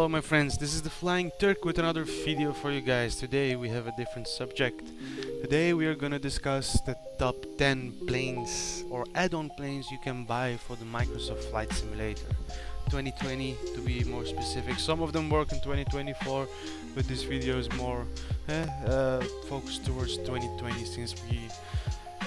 Hello my friends, this is the Flying Turk with another video for you guys. Today we have a different subject. Today we are gonna discuss the top 10 planes or add-on planes you can buy for the Microsoft Flight Simulator 2020 to be more specific. Some of them work in 2024, but this video is more focused towards 2020 since we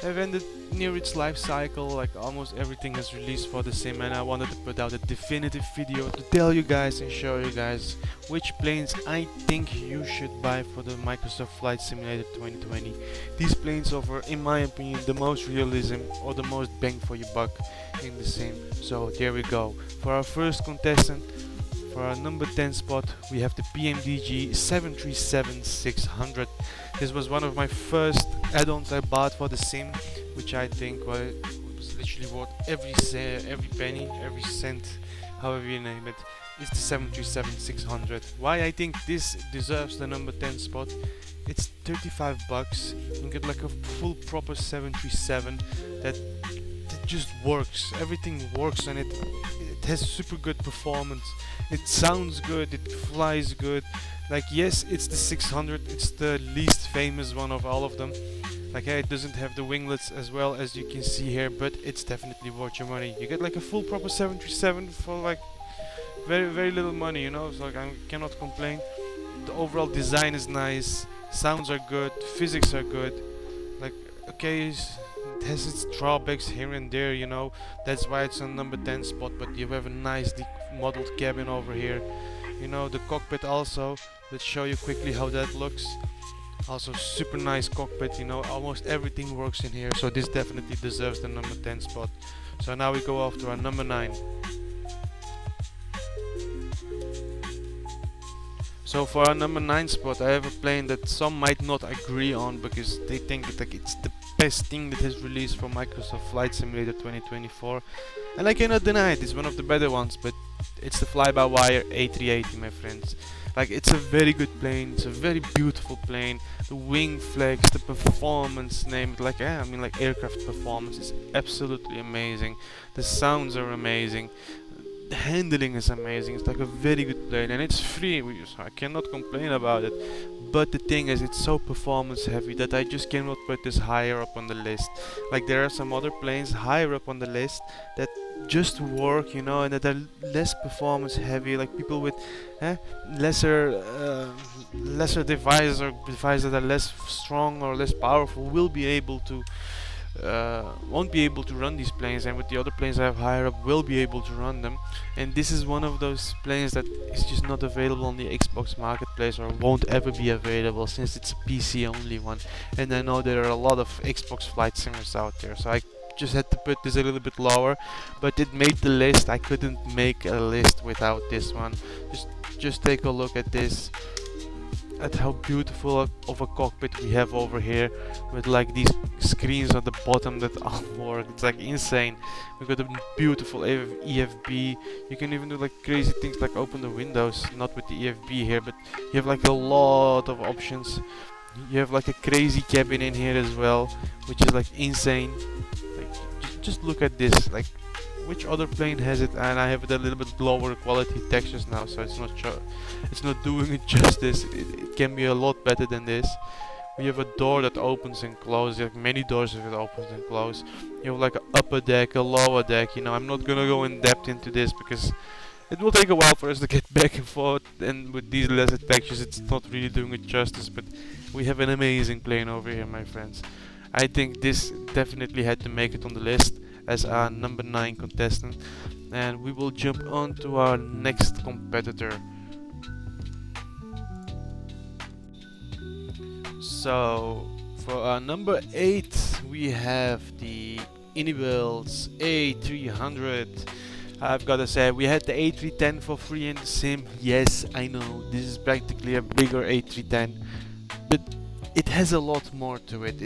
have ended near its life cycle. Like almost everything is released for the sim, and I wanted to put out a definitive video to tell you guys and show you guys which planes I think you should buy for the Microsoft Flight Simulator 2020. These planes offer, in my opinion, the most realism or the most bang for your buck in the sim. So there we go. For our first contestant, for our number 10 spot, we have the PMDG 737-600. This was one of my first add-ons I bought for the sim, which I think was literally worth every penny, every cent, however you name it. It's the 737-600. Why I think this deserves the number 10 spot? It's 35 bucks. You get like a full proper 737 that just works. Everything works on it. It has super good performance. It sounds good. It flies good. Like, yes, it's the 600. It's the least famous one of all of them. Like, it doesn't have the winglets as well as you can see here, but it's definitely worth your money. You get like a full proper 737 for like very little money, you know. So like, I cannot complain. The overall design is nice. Sounds are good. Physics are good. Like, okay, it has its drawbacks here and there, you know. That's why it's on number 10 spot. But you have a nicely modeled cabin over here. You know, the cockpit also. Let's show you quickly how that looks. Also super nice cockpit, you know, almost everything works in here, so this definitely deserves the number 10 spot. So now we go off to our number 9. So for our number 9 spot, I have a plane that some might not agree on because they think that like, it's the best thing that has released for Microsoft Flight Simulator 2024, and I cannot deny it, it's one of the better ones, but it's the fly-by-wire A380, my friends. Like, it's a very good plane, it's a very beautiful plane. The wing flex, the performance, name it, like, I mean, like aircraft performance is absolutely amazing. The sounds are amazing. The handling is amazing. It's like a very good plane, and it's free, so I cannot complain about it. But the thing is, it's so performance heavy that I just cannot put this higher up on the list. Like, there are some other planes higher up on the list that just work, you know, and that are less performance heavy, like people with lesser devices or devices that are less strong or less powerful will be able to won't be able to run these planes, and with the other planes I have higher up will be able to run them. And this is one of those planes that is just not available on the Xbox marketplace, or won't ever be available since it's a PC only one. And I know there are a lot of Xbox flight simmers out there, so I just had to put this a little bit lower, but it made the list. I couldn't make a list without this one. Just take a look at this, at how beautiful of a cockpit we have over here, with like these screens at the bottom that all work. It's like insane. We got a beautiful EFB. You can even do like crazy things like open the windows, not with the EFB here, but you have like a lot of options. You have like a crazy cabin in here as well, which is like insane. Like, just look at this. Like, which other plane has it? And I have it a little bit lower quality textures now, so it's not doing it justice. It can be a lot better than this. We have a door that opens and closes, like many doors that opens and close. You have like an upper deck, a lower deck. You know, I'm not gonna go in depth into this because it will take a while for us to get back and forth, and with these lesser textures it's not really doing it justice. But we have an amazing plane over here, my friends. I think this definitely had to make it on the list as our number 9 contestant, and we will jump on to our next competitor. So for our number 8 we have the Inibil's A300. I've gotta say, we had the A310 for free in the sim. Yes, I know, this is practically a bigger A310, but it has a lot more to it.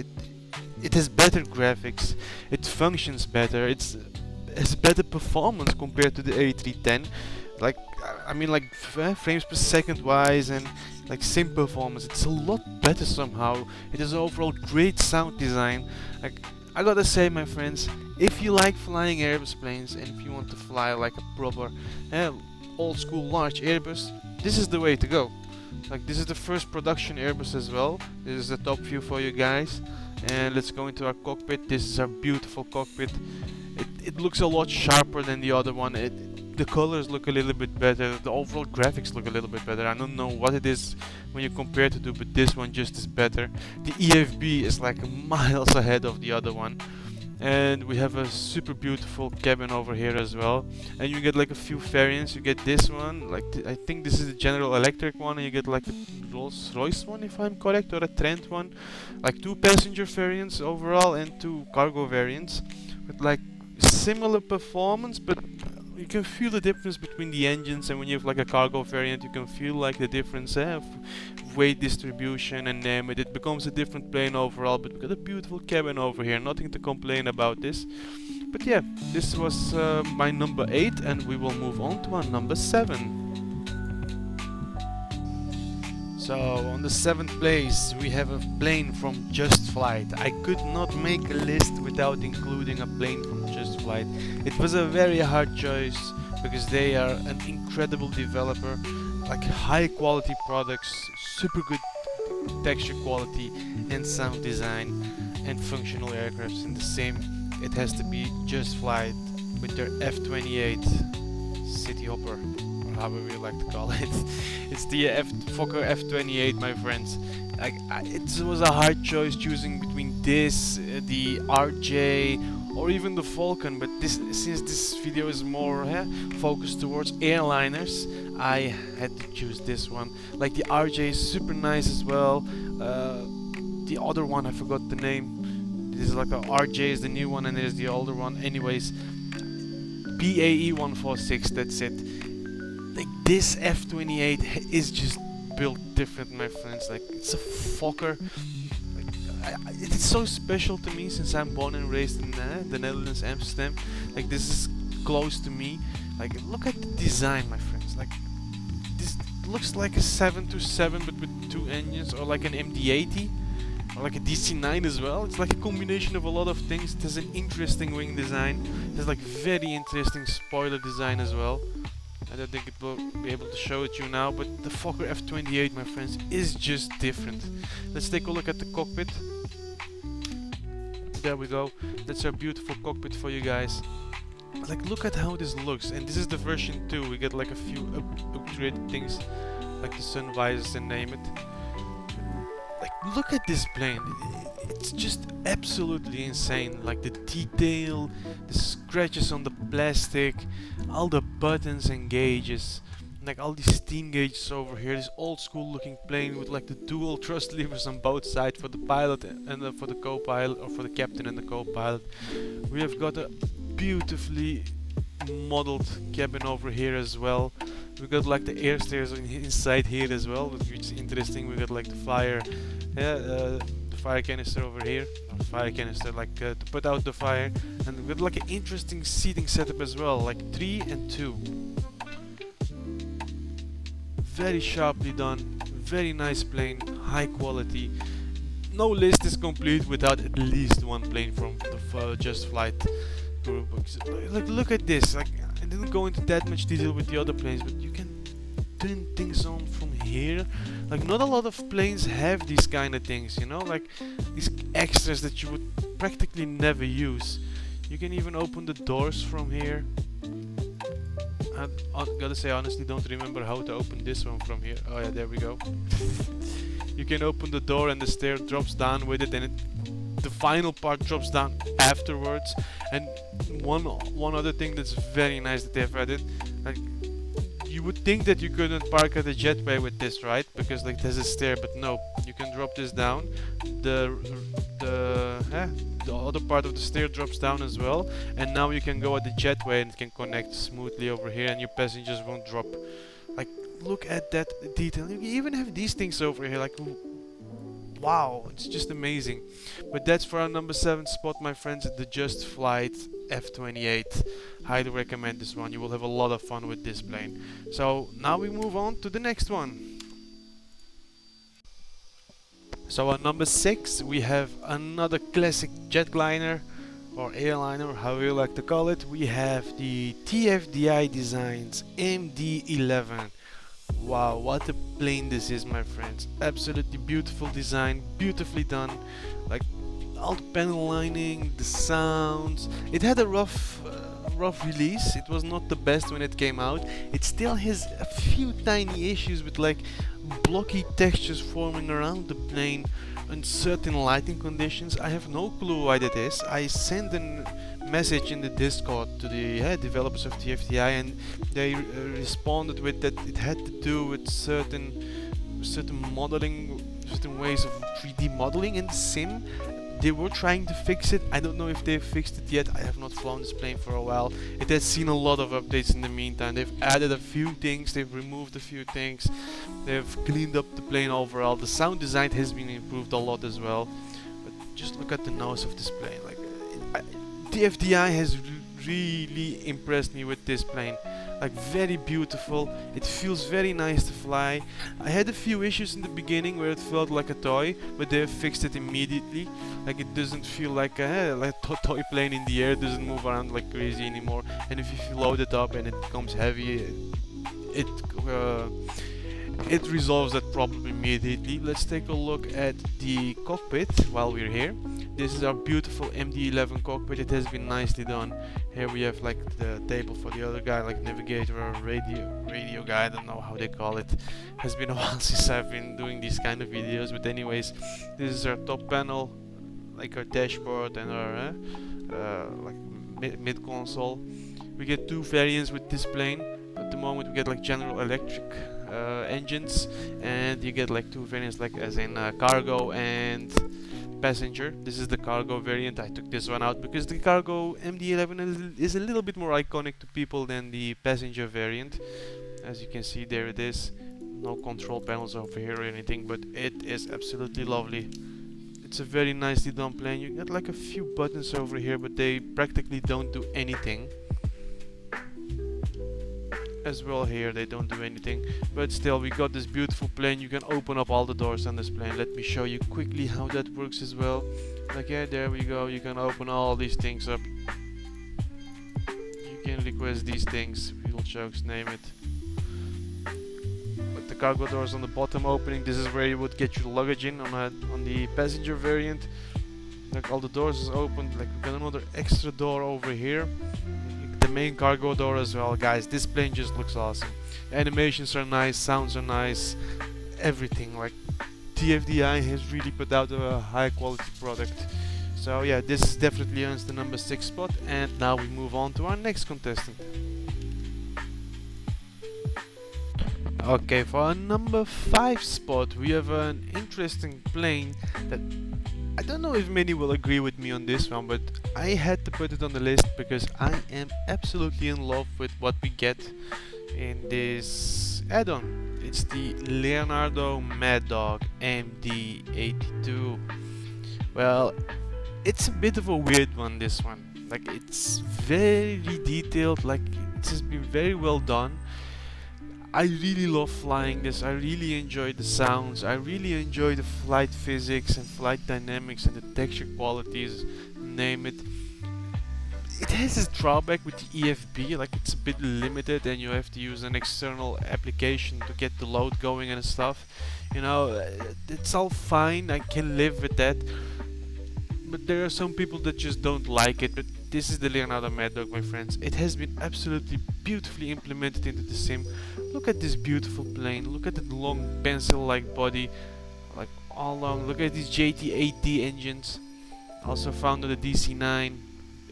It has better graphics, it functions better, it has better performance compared to the A310. Like, I mean, like frames per second wise and like sim performance, it's a lot better somehow. It has overall great sound design. Like, I gotta say, my friends, if you like flying Airbus planes and if you want to fly like a proper old school large Airbus, this is the way to go. Like, this is the first production Airbus as well. This is the top view for you guys. And let's go into our cockpit. This is our beautiful cockpit. It looks a lot sharper than the other one. The colors look a little bit better. The overall graphics look a little bit better. I don't know what it is when you compare to, but this one just is better. The EFB is like miles ahead of the other one. And we have a super beautiful cabin over here as well. And you get like a few variants. You get this one, like I think this is the General Electric one, and you get like a Rolls Royce one, if I'm correct, or a Trent one. Like 2 passenger variants overall and 2 cargo variants with like similar performance, but you can feel the difference between the engines. And when you have like a cargo variant, you can feel like the difference of weight distribution and name it. It becomes a different plane overall, but we got a beautiful cabin over here. Nothing to complain about this. But yeah, this was my number 8, and we will move on to our number 7. So on the 7th place we have a plane from Just Flight. I could not make a list without including a plane from Just Flight. It was a very hard choice because they are an incredible developer, like high quality products, super good texture quality and sound design, and functional aircrafts in the same. It has to be Just Flight with their F-28 City Hopper, or however you like to call it. It's the Fokker F-28, my friends. It was a hard choice choosing between this, the RJ, or even the Falcon, but since this video is more focused towards airliners, I had to choose this one. Like, the RJ is super nice as well. The other one, I forgot the name. This is like a RJ is the new one, and there's the older one. Anyways, BAE 146, that's it. Like, this F-28 is just built different, my friends. Like, it's a Fokker. Like, it's so special to me since I'm born and raised in the Netherlands, Amsterdam. Like, this is close to me. Like, look at the design, my friends. Like, this looks like a 727 but with 2 engines, or like an MD-80, or like a DC-9 as well. It's like a combination of a lot of things. It has an interesting wing design. It has like very interesting spoiler design as well. I don't think it will be able to show it to you now, but the Fokker F-28, my friends, is just different. Let's take a look at the cockpit. There we go. That's our beautiful cockpit for you guys. Like, look at how this looks, and this is the version 2. We get like a few upgraded things, like the sun visors and name it. Like, look at this plane. It's just absolutely insane. Like, the detail, the scratches on the plastic, all the buttons and gauges, like all these steam gauges over here. This old school looking plane with like the dual thrust levers on both sides for the pilot and for the co-pilot, or for the captain and the co-pilot. We have got a beautifully modeled cabin over here as well. We got like the air stairs inside here as well, which is interesting. We got like the fire, the fire canister over here, or fire canister, like to put out the fire, and we got like an interesting seating setup as well, like 3 and 2. Very sharply done, very nice plane, high quality. No list is complete without at least one plane from the Just Flight group. Like, look at this. Like, I didn't go into that much detail with the other planes, but you can turn things on from here. Like, not a lot of planes have these kind of things, you know, like these extras that you would practically never use. You can even open the doors from here. I gotta say, honestly, don't remember how to open this one from here. Oh yeah, there we go. You can open the door and the stair drops down with it, and the final part drops down afterwards. And one other thing that's very nice that they've added, like, you would think that you couldn't park at the jetway with this, right? Because like there's a stair, but no, you can drop this down. The other part of the stair drops down as well, and now you can go at the jetway and it can connect smoothly over here, and your passengers won't drop. Like, look at that detail. You even have these things over here, like, wow, it's just amazing. But that's for our number 7 spot, my friends, the Just Flight F-28. Highly recommend this one. You will have a lot of fun with this plane. So now we move on to the next one. So at number 6 we have another classic jetliner, or airliner, however you like to call it. We have the TFDI Designs MD-11. Wow, what a plane this is, my friends. Absolutely beautiful design, beautifully done. Like all the panel lining, the sounds. It had a rough release. It was not the best when it came out. It still has a few tiny issues with like blocky textures forming around the plane and certain lighting conditions. I have no clue why that is. I sent a message in the Discord to the developers of the FTI, and they responded with that it had to do with certain modeling, certain ways of 3D modeling in the sim. They were trying to fix it. I don't know if they've fixed it yet. I have not flown this plane for a while. It has seen a lot of updates in the meantime. They've added a few things, they've removed a few things, they've cleaned up the plane overall. The sound design has been improved a lot as well. But just look at the nose of this plane. Like, the FDI has really impressed me with this plane. Like, very beautiful. It feels very nice to fly. I had a few issues in the beginning where it felt like a toy, but they fixed it immediately. Like, it doesn't feel like a toy plane in the air. It doesn't move around like crazy anymore. And if you load it up and it becomes heavy, it it resolves that problem immediately. Let's take a look at the cockpit while we're here. This is our beautiful MD-11 cockpit. It has been nicely done. Here we have like the table for the other guy, like navigator or radio guy. I don't know how they call it. Has been a while since I've been doing these kind of videos. But anyways, this is our top panel, like our dashboard and our like mid console. We get two variants with this plane. At the moment we get like General Electric engines, and you get like two variants, like as in cargo and passenger. This is the cargo variant. I took this one out because the cargo MD-11 is a little bit more iconic to people than the passenger variant. As you can see, there it is. No control panels over here or anything, but it is absolutely lovely. It's a very nicely done plane. You get like a few buttons over here, but they practically don't do anything. As well here, they don't do anything, but still we got this beautiful plane. You can open up all the doors on this plane. Let me show you quickly how that works as well. Like, yeah, there we go. You can open all these things up. You can request these things, fuel chokes, name it. But the cargo doors on the bottom opening, this is where you would get your luggage in on the passenger variant. Like, all the doors is opened. Like, we got another extra door over here, the main cargo door as well. Guys, this plane just looks awesome. Animations are nice, sounds are nice, everything. Like, TFDI has really put out a high quality product. So yeah, this definitely earns the number 6 spot. And now we move on to our next contestant. Okay, for our number 5 spot we have an interesting plane that I don't know if many will agree with me on this one, but I had to put it on the list because I am absolutely in love with what we get in this add-on. It's the Leonardo Mad Dog MD-82. Well, it's a bit of a weird one, this one. Like, it's very detailed, like it has been very well done. I really love flying this. I really enjoy the sounds. I really enjoy the flight physics and flight dynamics and the texture qualities, name it. It has its drawback with the EFB, like it's a bit limited and you have to use an external application to get the load going and stuff. You know, it's all fine, I can live with that. But there are some people that just don't like it. But this is the Leonardo Mad Dog, my friends. It has been absolutely beautifully implemented into the sim. Look at this beautiful plane. Look at that long pencil-like body, like all long. Look at these JT8D engines, also found on the DC-9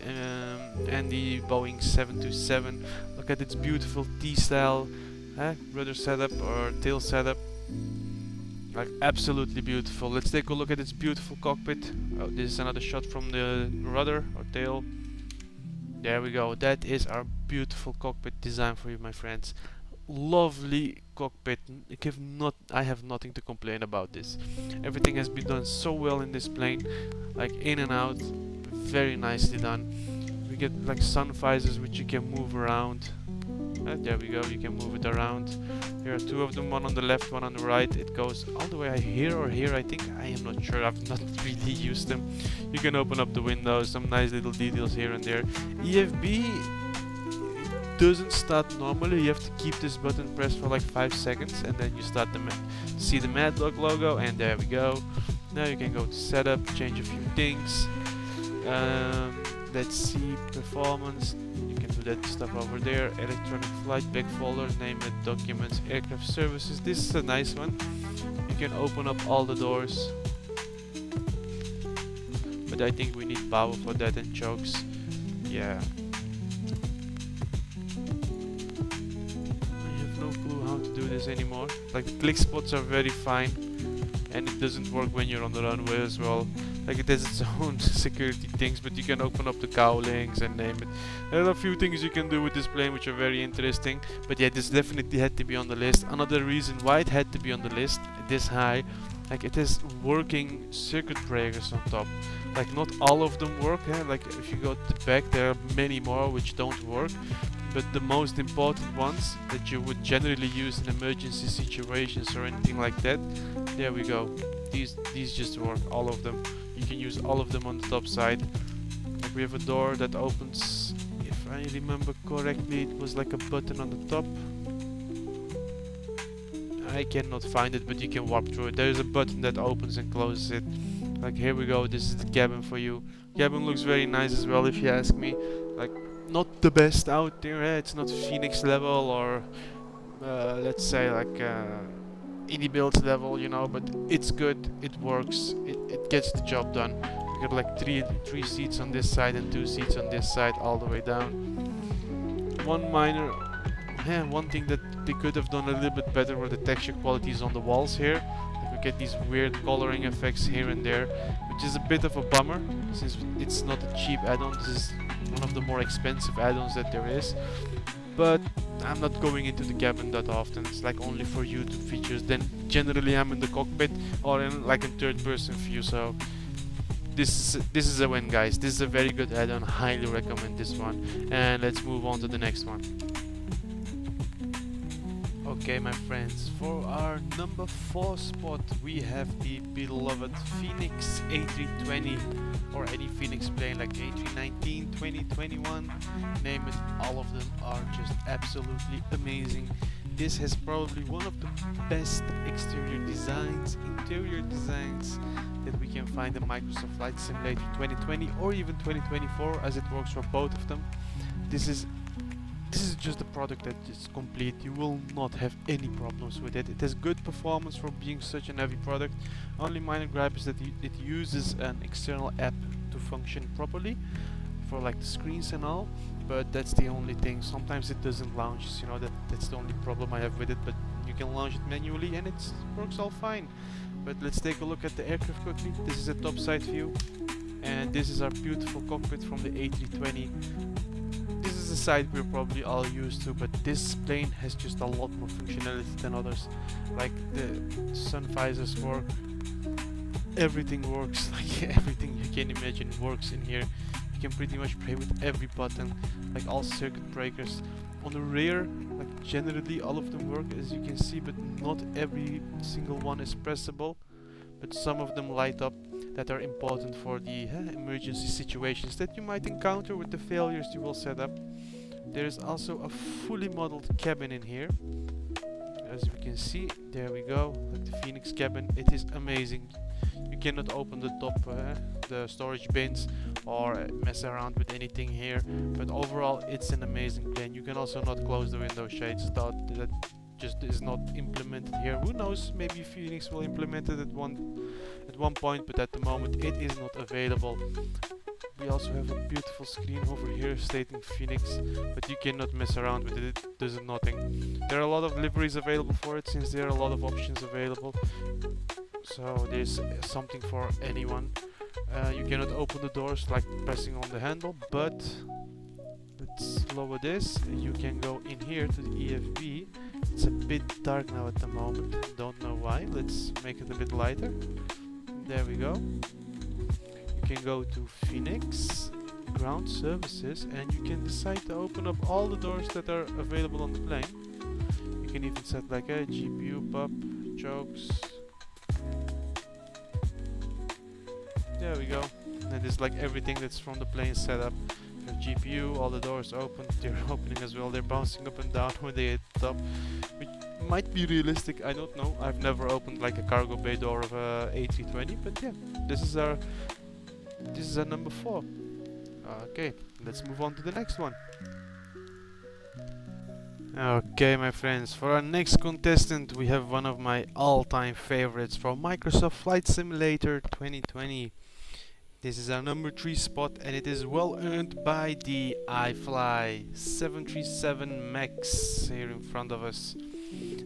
and the Boeing 727. Look at its beautiful T-style rudder setup or tail setup. Like, absolutely beautiful. Let's take a look at its beautiful cockpit. Oh, this is another shot from the rudder or tail. There we go. That is our beautiful cockpit design for you, my friends. Lovely cockpit. I have nothing to complain about this. Everything has been done so well in this plane, like in and out, very nicely done. We get like sun visors which you can move around. There we go, you can move it around. Here are two of them, one on the left, one on the right. It goes all the way here or here, I think. I am not sure, I've not really used them. You can open up the windows, some nice little details here and there. EFB, doesn't start normally. You have to keep this button pressed for like 5 seconds, and then you start the see the Mad Dog logo, and there we go. Now you can go to setup, change a few things. Let's see, performance. You can do that stuff over there. Electronic flight back folder, name it, documents, aircraft services. This is a nice one. You can open up all the doors, but I think we need power for that and chokes. Yeah. I have no clue how to do this anymore. Like, the click spots are very fine, and it doesn't work when you're on the runway as well. Like, it has its own security things, but you can open up the cowlings and name it. There are a few things you can do with this plane which are very interesting, but yeah, this definitely had to be on the list. Another reason why it had to be on the list this high, like, it has working circuit breakers on top. Like, not all of them work, like if you go to the back there are many more which don't work, but the most important ones that you would generally use in emergency situations or anything like that, there we go. These just work, all of them. You can use all of them on the top side. Like, we have a door that opens, if I remember correctly, it was like a button on the top. I cannot find it, but you can warp through it. There is a button that opens and closes it. Like, here we go, this is the cabin for you. Cabin looks very nice as well, if you ask me. Like, not the best out there, it's not Phoenix level or let's say like indie build level, you know, but it's good, it works, it gets the job done. You got like three seats on this side and 2 seats on this side all the way down. One thing that they could have done a little bit better were the texture qualities on the walls here. Like, we get these weird coloring effects here and there, which is a bit of a bummer since it's not a cheap add-on. This is one of the more expensive add-ons that there is. But I'm not going into the cabin that often. It's like only for YouTube features. Then generally I'm in the cockpit or in like a third-person view. So this is a win, guys. This is a very good add-on. Highly recommend this one. And let's move on to the next one. Okay, my friends, for our number 4 spot we have the beloved Phoenix A320, or any Phoenix plane like A319, 2021, name it, all of them are just absolutely amazing. This has probably one of the best exterior designs, interior designs that we can find in Microsoft Flight Simulator 2020 or even 2024, as it works for both of them. This is just a product that is complete. You will not have any problems with it. It has good performance for being such an heavy product. Only minor gripe is that it uses an external app to function properly for like the screens and all, but that's the only thing. Sometimes it doesn't launch, you know, that's the only problem I have with it, but you can launch it manually and it works all fine. But let's take a look at the aircraft quickly. This is a top side view, and this is our beautiful cockpit from the A320. This is a side we're probably all used to, but this plane has just a lot more functionality than others. Like, the sun visors work, everything works, like everything you can imagine works in here. You can pretty much play with every button, like all circuit breakers. On the rear, like generally all of them work, as you can see, but not every single one is pressable. But some of them light up that are important for the emergency situations that you might encounter with the failures you will set up. There is also a fully modeled cabin in here. As you can see, there we go, like the Phoenix cabin. It is amazing. You cannot open the top, the storage bins, or mess around with anything here, but overall it's an amazing plane. You can also not close the window shades. That just is not implemented here. Who knows, maybe Phoenix will implement it at one point, but at the moment it is not available. We also have a beautiful screen over here stating Phoenix, but you cannot mess around with it, it does nothing. There are a lot of liveries available for it, since there are a lot of options available, so there's something for anyone. You cannot open the doors like pressing on the handle, but let's lower this. You can go in here to the EFB. It's a bit dark now at the moment, don't know why. Let's make it a bit lighter. There we go. You can go to Phoenix, Ground Services, and you can decide to open up all the doors that are available on the plane. You can even set like a GPU, pop, chokes. There we go. And it's like everything that's from the plane setup. have a GPU, all the doors open, they're opening as well, they're bouncing up and down when they hit the top, which might be realistic, I don't know. I've never opened like a cargo bay door of a A320, but yeah, this is our number 4. Okay, let's move on to the next one. Okay, my friends, for our next contestant we have one of my all-time favorites from Microsoft Flight Simulator 2020. This is our number 3 spot, and it is well earned by the iFly 737 MAX here in front of us.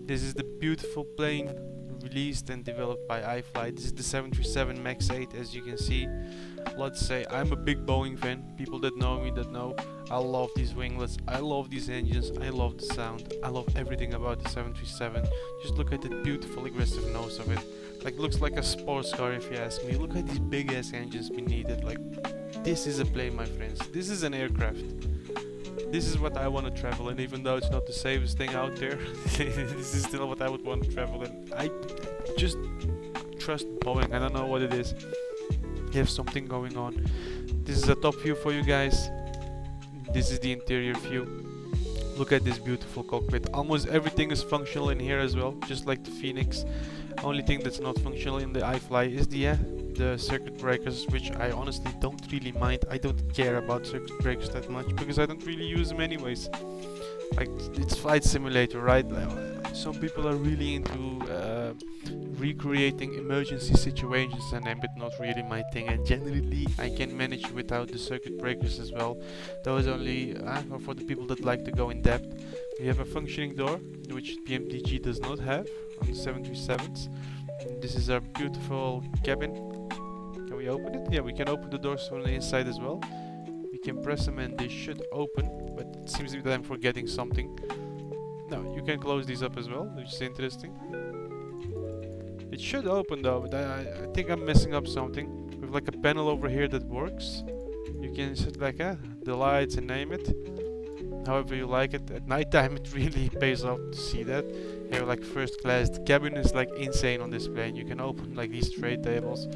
This is the beautiful plane released and developed by iFly. This is the 737 MAX 8, as you can see. Let's say I'm a big Boeing fan. People that know me that know I love these winglets, I love these engines, I love the sound, I love everything about the 737. Just look at the beautiful aggressive nose of it. Like, looks like a sports car if you ask me. Look at these big ass engines beneath it. Like, this is a plane, my friends. This is an aircraft. This is what I want to travel in, even though it's not the safest thing out there. This is still what I would want to travel in. I just trust Boeing. I don't know what it is. They have something going on. This is a top view for you guys. This is the interior view. Look at this beautiful cockpit. Almost everything is functional in here as well, just like the Phoenix. Only thing that's not functional in the iFly is the circuit breakers, which I honestly don't really mind. I don't care about circuit breakers that much because I don't really use them anyways. Like, it's flight simulator, right? Some people are really into recreating emergency situations, and but not really my thing. And generally, I can manage without the circuit breakers as well. Those only are for the people that like to go in depth. We have a functioning door, which PMDG does not have on the 737s. This is our beautiful cabin. Can we open it? Yeah, we can open the doors from the inside as well. We can press them and they should open, but it seems that I'm forgetting something. No, you can close these up as well, which is interesting. It should open though, but I think I'm messing up something. We have like a panel over here that works. You can set like the lights and name it however you like it. At night time it really pays off to see that. Here, like first class, the cabin is like insane on this plane. You can open like these tray tables.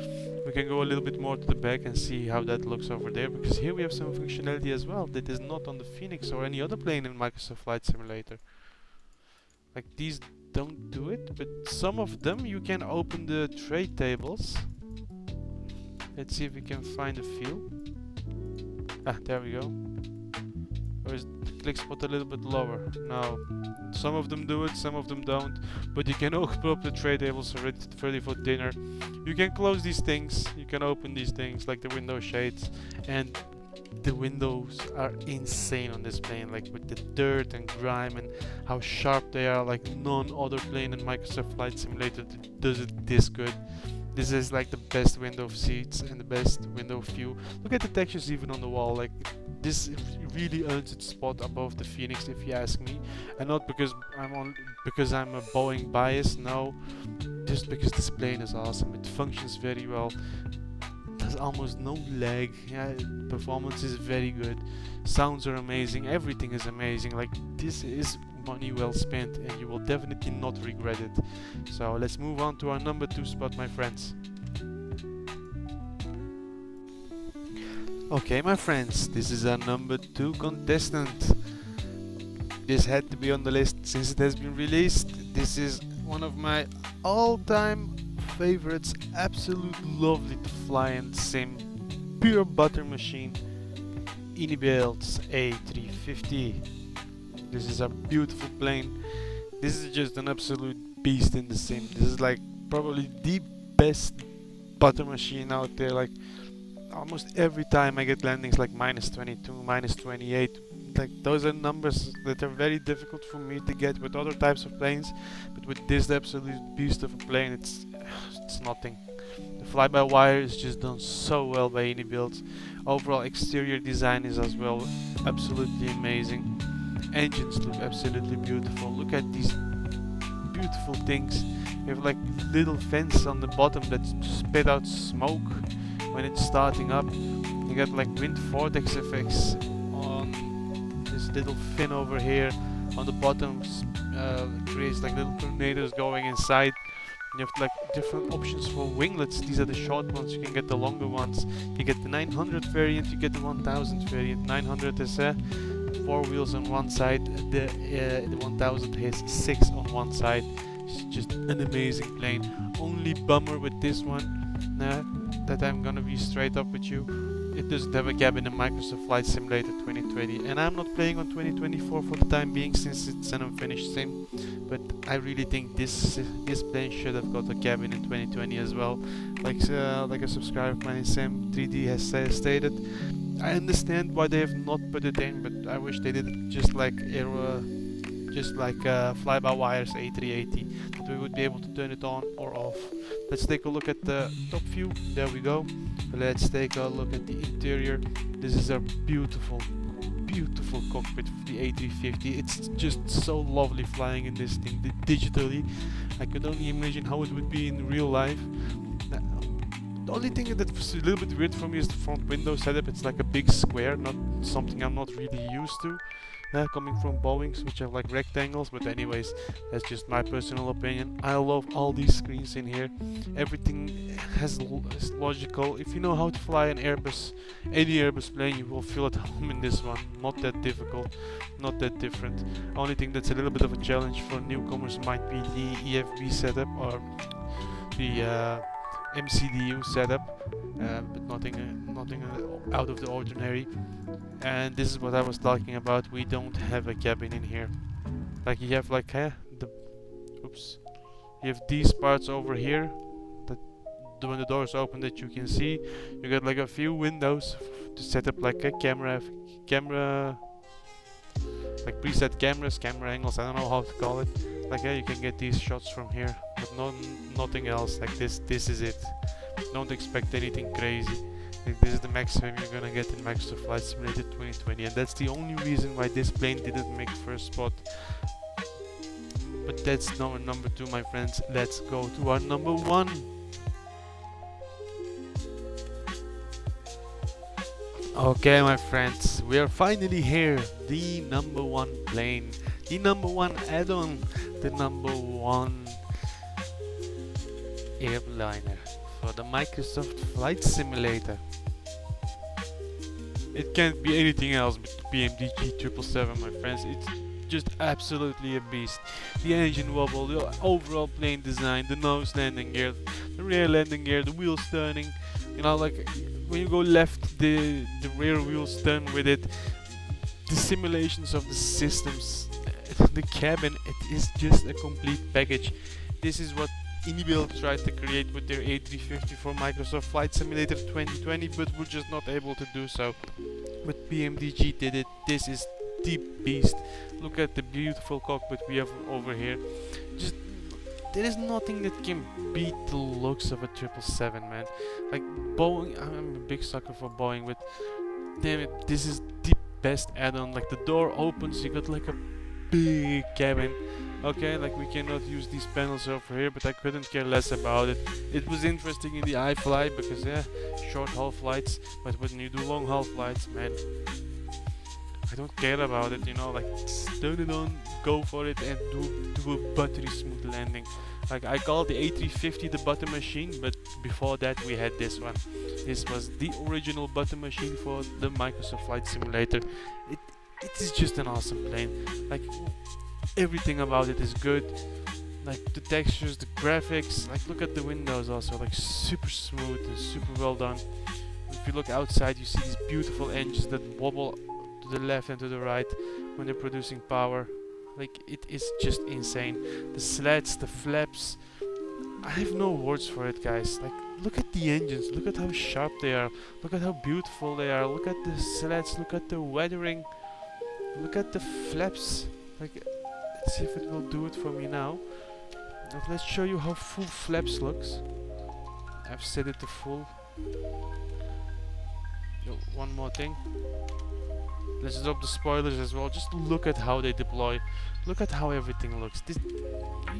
We can go a little bit more to the back and see how that looks over there, because here we have some functionality as well that is not on the Phoenix or any other plane in Microsoft Flight Simulator. Like, these don't do it, but some of them you can open the tray tables. Let's see if we can find a few. There we go. Or is the click spot a little bit lower? No. Some of them do it, some of them don't. But you can open up the tray tables ready for dinner. You can close these things. You can open these things, like the window shades. And the windows are insane on this plane, like with the dirt and grime and how sharp they are. Like none other plane in Microsoft Flight Simulator does it this good. This is like the best window seats and the best window view. Look at the textures even on the wall. Like, this really earns its spot above the Phoenix, if you ask me. And not because I'm a Boeing bias, no. Just because this plane is awesome. It functions very well. There's almost no lag. Yeah, performance is very good. Sounds are amazing. Everything is amazing. Like, this is money well spent, and you will definitely not regret it. So let's move on to our number 2 spot, my friends. Okay, my friends, this is our number 2 contestant. This had to be on the list since it has been released. This is one of my all-time favorites. Absolute lovely to fly and sim. Pure butter machine. Inibuild's A350. This is a beautiful plane. This is just an absolute beast in the sim. This is like probably the best butter machine out there. Like, almost every time I get landings like -22, -28. Like, those are numbers that are very difficult for me to get with other types of planes, but with this absolute beast of a plane, it's nothing. The fly-by-wire is just done so well by Inibuild. Overall exterior design is as well absolutely amazing. Engines look absolutely beautiful. Look at these beautiful things. You have like little vents on the bottom that spit out smoke when it's starting up. You got like wind vortex effects on this little fin over here on the bottom. Creates like little tornadoes going inside. You have like different options for winglets. These are the short ones. You can get the longer ones. You get the 900 variant. You get the 1000 variant. 900 is 4 wheels on one side. The 1000 has 6 on one side. It's just an amazing plane. Only bummer with this one, that I'm gonna be straight up with you, it doesn't have a cabin in Microsoft Flight Simulator 2020, and I'm not playing on 2024 for the time being since it's an unfinished sim. But I really think this plane should have got a cabin in 2020 as well, like a subscriber of mine, Sam 3D, has stated. I understand why they have not put it in, but I wish they did it just like fly-by-wires A380, that we would be able to turn it on or off. Let's take a look at the top view. There we go. Let's take a look at the interior. This is a beautiful cockpit of the A350. It's just so lovely flying in this thing digitally. I could only imagine how it would be in real life. The only thing that's a little bit weird for me is the front window setup. It's like a big square, not something I'm not really used to. Coming from Boeings, which are like rectangles, but anyways, that's just my personal opinion. I love all these screens in here. Everything is logical. If you know how to fly an Airbus, any Airbus plane, you will feel at home in this one. Not that difficult, not that different. Only thing that's a little bit of a challenge for newcomers might be the EFB setup or the MCDU setup, but nothing out of the ordinary. And this is what I was talking about. We don't have a cabin in here. Like you have like you have these parts over here that when the doors open that you can see. You got like a few windows to set up like a camera, like preset cameras, camera angles. I don't know how to call it. Like you can get these shots from here, but nothing else. Like this is it. Don't expect anything crazy. Like this is the maximum you're gonna get in Microsoft Flight Simulator 2020, and that's the only reason why this plane didn't make first spot. But that's our number 2, my friends. Let's go to our number 1. Okay, my friends, we are finally here. The number 1 plane, the number 1 add-on, the number 1 airliner for the Microsoft Flight Simulator. It can't be anything else but BMDG 777, my friends. It's just absolutely a beast. The engine wobble, the overall plane design, the nose landing gear, the rear landing gear, the wheels turning. You know, like when you go left, the rear wheels turn with it. The simulations of the systems, the cabin, it is just a complete package. This is what Inbuild tried to create with their A350 for Microsoft Flight Simulator 2020, but were just not able to do so. But BMDG did it. This is the beast. Look at the beautiful cockpit we have over here. Just there is nothing that can beat the looks of a 777, man. Like Boeing, I'm a big sucker for Boeing, but damn it, this is the best add-on. Like the door opens, you got like a big cabin. Okay, like we cannot use these panels over here, but I couldn't care less about it. It was interesting in the iFly because short haul flights, but when you do long haul flights, man, I don't care about it, you know, like turn it on, go for it, and do a buttery smooth landing. Like I call the A350 the butter machine, but before that we had this one. This was the original butter machine for the Microsoft Flight Simulator. It is just an awesome plane. Like everything about it is good. Like the textures, the graphics, like look at the windows also, like super smooth and super well done. If you look outside, you see these beautiful engines that wobble to the left and to the right when they're producing power. Like it is just insane. The slats, the flaps, I have no words for it, guys. Like look at the engines, look at how sharp they are, look at how beautiful they are, look at the slats, look at the weathering, look at the flaps. Like let's see if it will do it for me now. Let's show you how full flaps looks. I've set it to full. One more thing. Let's drop the spoilers as well. Just look at how they deploy. Look at how everything looks.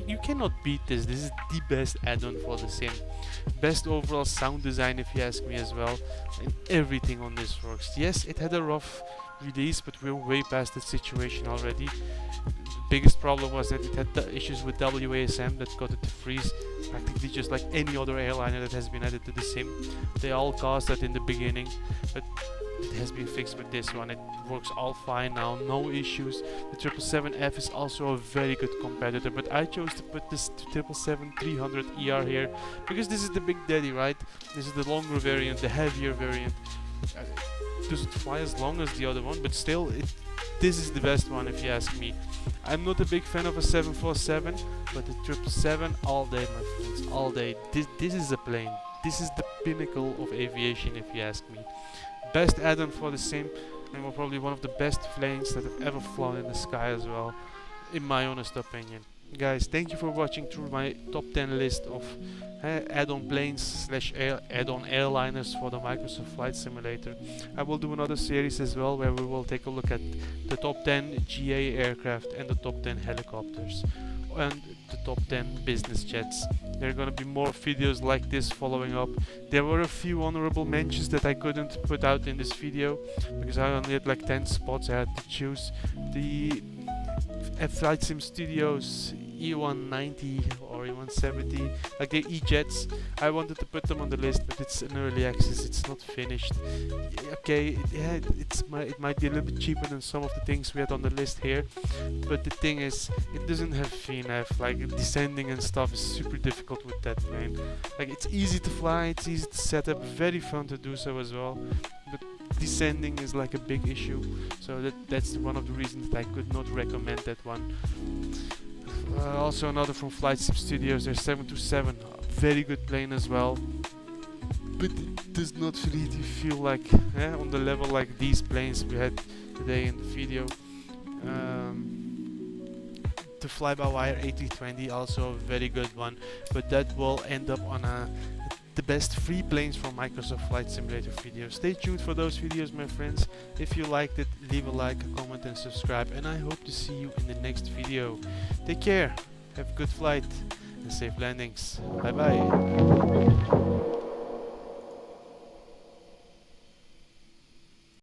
You cannot beat this. This is the best add-on for the sim. Best overall sound design, if you ask me as well. And everything on this works. Yes, it had a rough release, but we're way past that situation already. The biggest problem was that it had the issues with WASM that got it to freeze. practically just like any other airliner that has been added to the sim. They all caused that in the beginning, but it has been fixed with this one. It works all fine now, no issues. The 777F is also a very good competitor, but I chose to put this 777-300ER here because this is the big daddy, right? This is the longer variant, the heavier variant. It doesn't fly as long as the other one, but still, this is the best one if you ask me. I'm not a big fan of a 747, but the 777 all day, my friends, all day. This is a plane. This is the pinnacle of aviation if you ask me. Best add-on for the sim, and probably one of the best planes that have ever flown in the sky as well, in my honest opinion. Guys, thank you for watching through my top 10 list of add-on planes slash add-on airliners for the Microsoft Flight Simulator. I will do another series as well where we will take a look at the top 10 GA aircraft and the top 10 helicopters and the top 10 business jets. There are gonna be more videos like this following up. There were a few honorable mentions that I couldn't put out in this video because I only had like 10 spots. I had to choose the Flight Sim Studios E190 or E170, like the E-Jets. I wanted to put them on the list, but it's an early access, it's not finished. Okay, yeah, it might be a little bit cheaper than some of the things we had on the list here, but the thing is, it doesn't have VNAV. Like descending and stuff is super difficult with that plane. Like it's easy to fly, it's easy to set up, very fun to do so as well, but descending is like a big issue, so that's one of the reasons that I could not recommend that one. Also another from Flight Sim Studios, there's 727, very good plane as well, but it does not really feel like on the level like these planes we had today in the video. The fly-by-wire A320, also a very good one, but that will end up on the best free planes from Microsoft Flight Simulator videos. Stay tuned for those videos, my friends. If you liked it, leave a like, a comment and subscribe, and I hope to see you in the next video. Take care, have a good flight and safe landings. Bye bye.